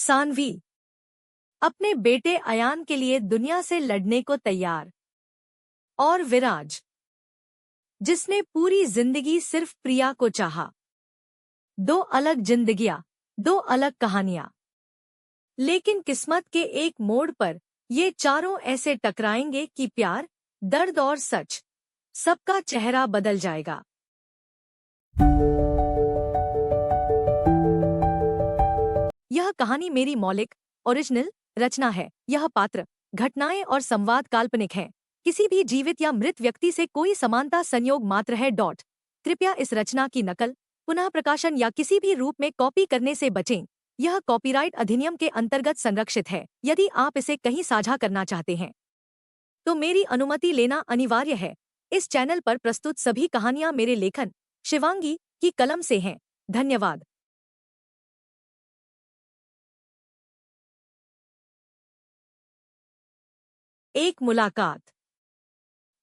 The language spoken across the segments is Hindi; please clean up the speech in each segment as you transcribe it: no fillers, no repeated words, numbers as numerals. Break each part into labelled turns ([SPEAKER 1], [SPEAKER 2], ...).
[SPEAKER 1] सानवी अपने बेटे अयान के लिए दुनिया से लड़ने को तैयार। और विराज, जिसने पूरी जिंदगी सिर्फ प्रिया को चाहा। दो अलग जिंदगियां, दो अलग कहानियां। लेकिन किस्मत के एक मोड़ पर ये चारों ऐसे टकराएंगे कि प्यार, दर्द और सच, सबका चेहरा बदल जाएगा। यह कहानी मेरी मौलिक ओरिजिनल रचना है। यह पात्र, घटनाएं और संवाद काल्पनिक हैं। किसी भी जीवित या मृत व्यक्ति से कोई समानता संयोग मात्र है। कृपया इस रचना की नकल, पुनः प्रकाशन या किसी भी रूप में कॉपी करने से बचें। यह कॉपीराइट अधिनियम के अंतर्गत संरक्षित है। यदि आप इसे कहीं साझा करना चाहते हैं तो मेरी अनुमति लेना अनिवार्य है। इस चैनल पर प्रस्तुत सभी कहानियां मेरे लेखन शिवांगी की कलम से हैं। धन्यवाद। एक मुलाकात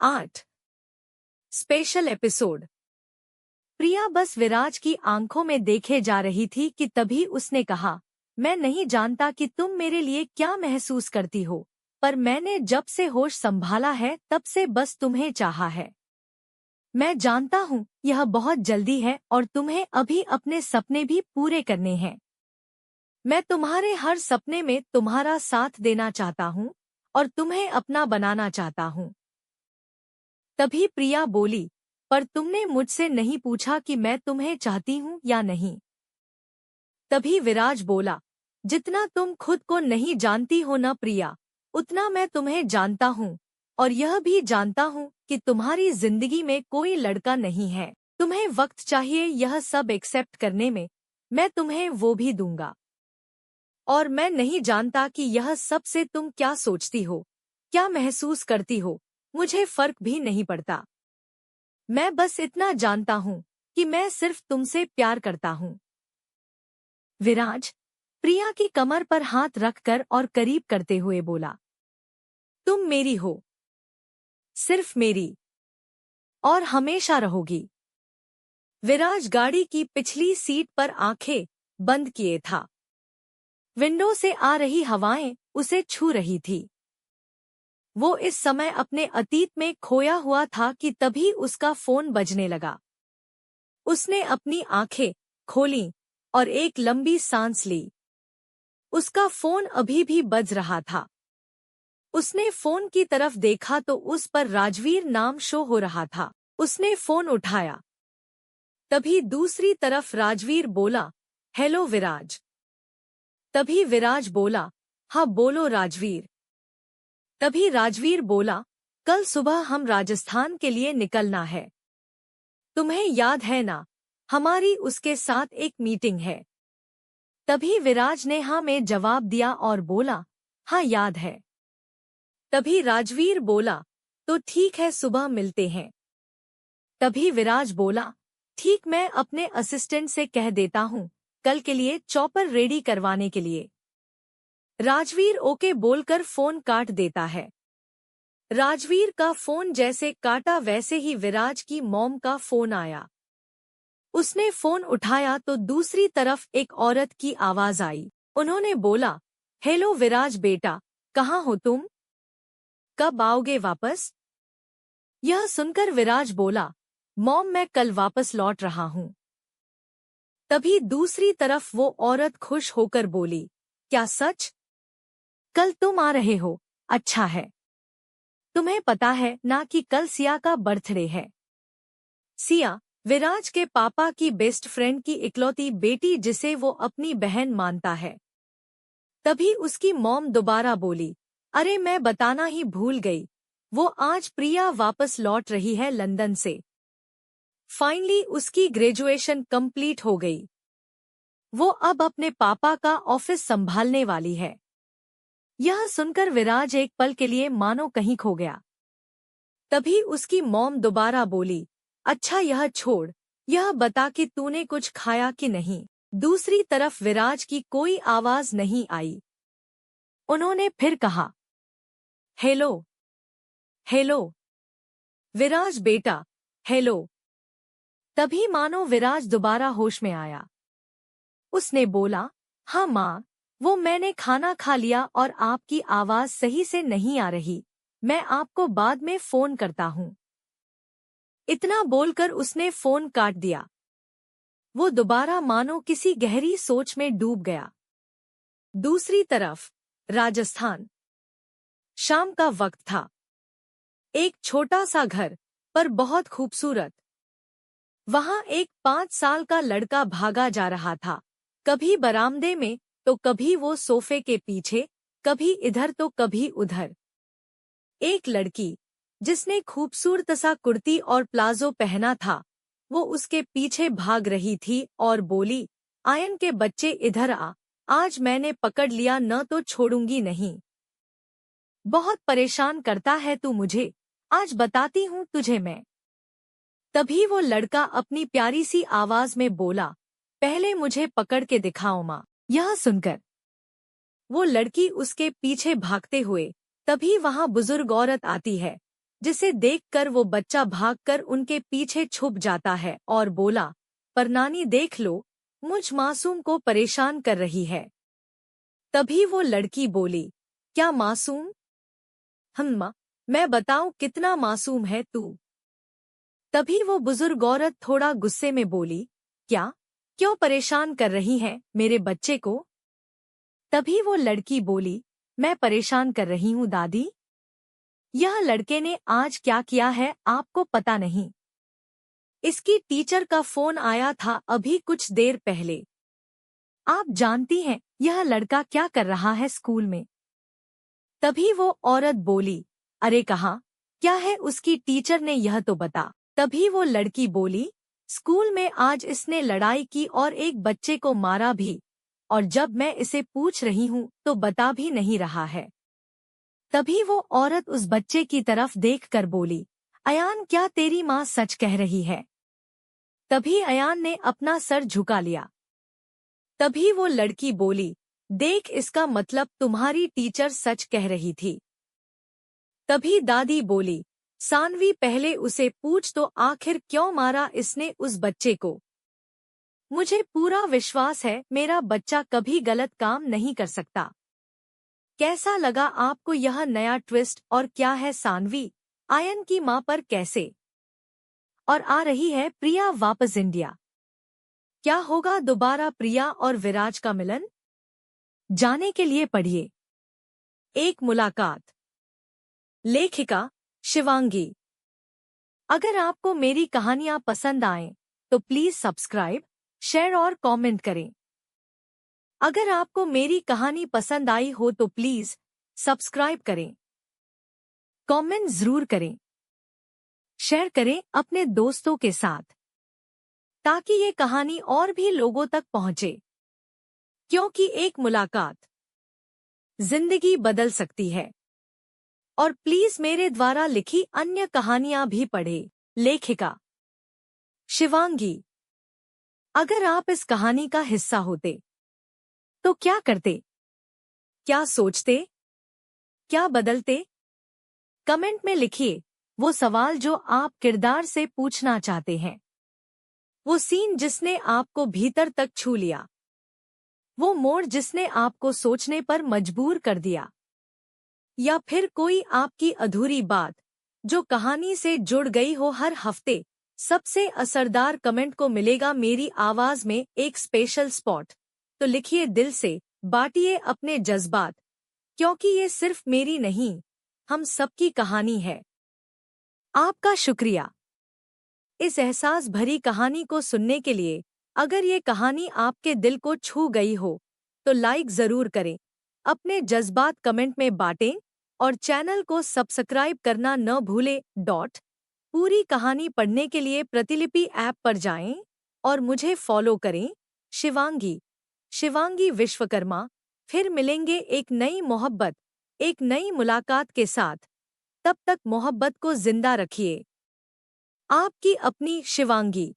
[SPEAKER 1] 8 स्पेशल एपिसोड। प्रिया बस विराज की आंखों में देखे जा रही थी कि तभी उसने कहा, मैं नहीं जानता कि तुम मेरे लिए क्या महसूस करती हो, पर मैंने जब से होश संभाला है तब से बस तुम्हें चाहा है। मैं जानता हूँ यह बहुत जल्दी है और तुम्हें अभी अपने सपने भी पूरे करने हैं। मैं तुम्हारे हर सपने में तुम्हारा साथ देना चाहता हूँ और तुम्हें अपना बनाना चाहता हूँ। तभी प्रिया बोली, पर तुमने मुझसे नहीं पूछा कि मैं तुम्हें चाहती हूँ या नहीं। तभी विराज बोला, जितना तुम खुद को नहीं जानती हो न प्रिया, उतना मैं तुम्हें जानता हूँ और यह भी जानता हूँ कि तुम्हारी जिंदगी में कोई लड़का नहीं है। तुम्हें वक्त चाहिए यह सब एक्सेप्ट करने में, मैं तुम्हें वो भी दूंगा। और मैं नहीं जानता कि यह सब से तुम क्या सोचती हो, क्या महसूस करती हो, मुझे फर्क भी नहीं पड़ता। मैं बस इतना जानता हूँ कि मैं सिर्फ तुमसे प्यार करता हूँ। विराज प्रिया की कमर पर हाथ रखकर और करीब करते हुए बोला, तुम मेरी हो, सिर्फ मेरी, और हमेशा रहोगी। विराज गाड़ी की पिछली सीट पर आंखें बंद किए था। विंडो से आ रही हवाएं उसे छू रही थी। वो इस समय अपने अतीत में खोया हुआ था कि तभी उसका फोन बजने लगा। उसने अपनी आंखें खोलीं और एक लंबी सांस ली। उसका फोन अभी भी बज रहा था। उसने फोन की तरफ देखा तो उस पर राजवीर नाम शो हो रहा था। उसने फोन उठाया। तभी दूसरी तरफ राजवीर बोला, हेलो विराज। तभी विराज बोला, हाँ बोलो राजवीर। तभी राजवीर बोला, कल सुबह हम राजस्थान के लिए निकलना है। तुम्हें याद है ना, हमारी उसके साथ एक मीटिंग है। तभी विराज ने हाँ में जवाब दिया और बोला, हाँ याद है। तभी राजवीर बोला, तो ठीक है सुबह मिलते हैं। तभी विराज बोला, ठीक, मैं अपने असिस्टेंट से कह देता हूँ कल के लिए चॉपर रेडी करवाने के लिए। राजवीर ओके बोलकर फोन काट देता है। राजवीर का फोन जैसे काटा वैसे ही विराज की मॉम का फोन आया। उसने फोन उठाया तो दूसरी तरफ एक औरत की आवाज आई। उन्होंने बोला, हेलो विराज बेटा, कहाँ हो तुम? कब आओगे वापस? यह सुनकर विराज बोला, मॉम मैं कल वापस लौट रहा हूँ। तभी दूसरी तरफ वो औरत खुश होकर बोली, क्या सच? कल तुम आ रहे हो? अच्छा है। तुम्हें पता है ना कि कल सिया का बर्थडे है। सिया विराज के पापा की बेस्ट फ्रेंड की इकलौती बेटी जिसे वो अपनी बहन मानता है। तभी उसकी मॉम दोबारा बोली, अरे मैं बताना ही भूल गई, वो आज प्रिया वापस लौट रही है लंदन से। फाइनली उसकी ग्रेजुएशन कंप्लीट हो गई। वो अब अपने पापा का ऑफिस संभालने वाली है। यह सुनकर विराज एक पल के लिए मानो कहीं खो गया। तभी उसकी मॉम दोबारा बोली, अच्छा यह छोड़, यह बता कि तूने कुछ खाया कि नहीं। दूसरी तरफ विराज की कोई आवाज नहीं आई। उन्होंने फिर कहा, हेलो हेलो विराज बेटा, हेलो। तभी मानो विराज दोबारा होश में आया। उसने बोला, हाँ माँ, वो मैंने खाना खा लिया और आपकी आवाज सही से नहीं आ रही। मैं आपको बाद में फोन करता हूँ। इतना बोलकर उसने फोन काट दिया। वो दोबारा मानो किसी गहरी सोच में डूब गया। दूसरी तरफ राजस्थान। शाम का वक्त था। एक छोटा सा घर, पर बहुत खूबसूरत। वहां एक 5 साल का लड़का भागा जा रहा था, कभी बरामदे में तो कभी वो सोफे के पीछे, कभी इधर तो कभी उधर। एक लड़की, जिसने खूबसूरत सा कुर्ती और प्लाजो पहना था, वो उसके पीछे भाग रही थी और बोली, आयन के बच्चे इधर आ, आज मैंने पकड़ लिया न तो छोड़ूंगी नहीं। बहुत परेशान करता है तू मुझे, आज बताती हूँ तुझे मैं। तभी वो लड़का अपनी प्यारी सी आवाज में बोला, पहले मुझे पकड़ के दिखाओ माँ। यह सुनकर वो लड़की उसके पीछे भागते हुए, तभी वहां बुजुर्ग औरत आती है, जिसे देखकर वो बच्चा भागकर उनके पीछे छुप जाता है और बोला, पर नानी देख लो, मुझ मासूम को परेशान कर रही है। तभी वो लड़की बोली, क्या मासूम? माँ, मैं बताऊं कितना मासूम है तू। तभी वो बुजुर्ग औरत थोड़ा गुस्से में बोली, क्या? क्यों परेशान कर रही है मेरे बच्चे को? तभी वो लड़की बोली, मैं परेशान कर रही हूँ दादी। यह लड़के ने आज क्या किया है आपको पता नहीं। इसकी टीचर का फोन आया था अभी कुछ देर पहले। आप जानती हैं यह लड़का क्या कर रहा है स्कूल में? तभी वो औरत बोली, अरे कहाँ, क्या है उसकी टीचर ने यह तो बता। तभी वो लड़की बोली, स्कूल में आज इसने लड़ाई की और एक बच्चे को मारा भी, और जब मैं इसे पूछ रही हूँ तो बता भी नहीं रहा है। तभी वो औरत उस बच्चे की तरफ देखकर बोली, अयान क्या तेरी माँ सच कह रही है? तभी अयान ने अपना सर झुका लिया। तभी वो लड़की बोली, देख इसका मतलब तुम्हारी टीचर सच कह रही थी। तभी दादी बोली, सानवी पहले उसे पूछ तो आखिर क्यों मारा इसने उस बच्चे को? मुझे पूरा विश्वास है मेरा बच्चा कभी गलत काम नहीं कर सकता। कैसा लगा आपको यह नया ट्विस्ट और क्या है सानवी, आयन की मां पर कैसे? और आ रही है प्रिया वापस इंडिया। क्या होगा दोबारा प्रिया और विराज का मिलन? जाने के लिए पढ़िए एक मुलाकात। लेखिका शिवांगी। अगर आपको मेरी कहानियां पसंद आएं, तो प्लीज सब्सक्राइब, शेयर और कमेंट करें। अगर आपको मेरी कहानी पसंद आई हो तो प्लीज सब्सक्राइब करें, कमेंट जरूर करें, शेयर करें अपने दोस्तों के साथ, ताकि ये कहानी और भी लोगों तक पहुंचे। क्योंकि एक मुलाकात जिंदगी बदल सकती है। और प्लीज मेरे द्वारा लिखी अन्य कहानियां भी पढ़ें। लेखिका शिवांगी। अगर आप इस कहानी का हिस्सा होते तो क्या करते? क्या सोचते? क्या बदलते? कमेंट में लिखिए वो सवाल जो आप किरदार से पूछना चाहते हैं। वो सीन जिसने आपको भीतर तक छू लिया। वो मोड़ जिसने आपको सोचने पर मजबूर कर दिया। या फिर कोई आपकी अधूरी बात जो कहानी से जुड़ गई हो। हर हफ्ते सबसे असरदार कमेंट को मिलेगा मेरी आवाज में एक स्पेशल स्पॉट। तो लिखिए दिल से, बांटिए अपने जज्बात, क्योंकि ये सिर्फ मेरी नहीं, हम सबकी कहानी है। आपका शुक्रिया इस एहसास भरी कहानी को सुनने के लिए। अगर ये कहानी आपके दिल को छू गई हो तो लाइक जरूर करें, अपने जज्बात कमेंट में बांटें और चैनल को सब्सक्राइब करना न भूलें। पूरी कहानी पढ़ने के लिए प्रतिलिपि ऐप पर जाएं और मुझे फॉलो करें। शिवांगी विश्वकर्मा। फिर मिलेंगे एक नई मोहब्बत, एक नई मुलाकात के साथ। तब तक मोहब्बत को जिंदा रखिए। आपकी अपनी शिवांगी।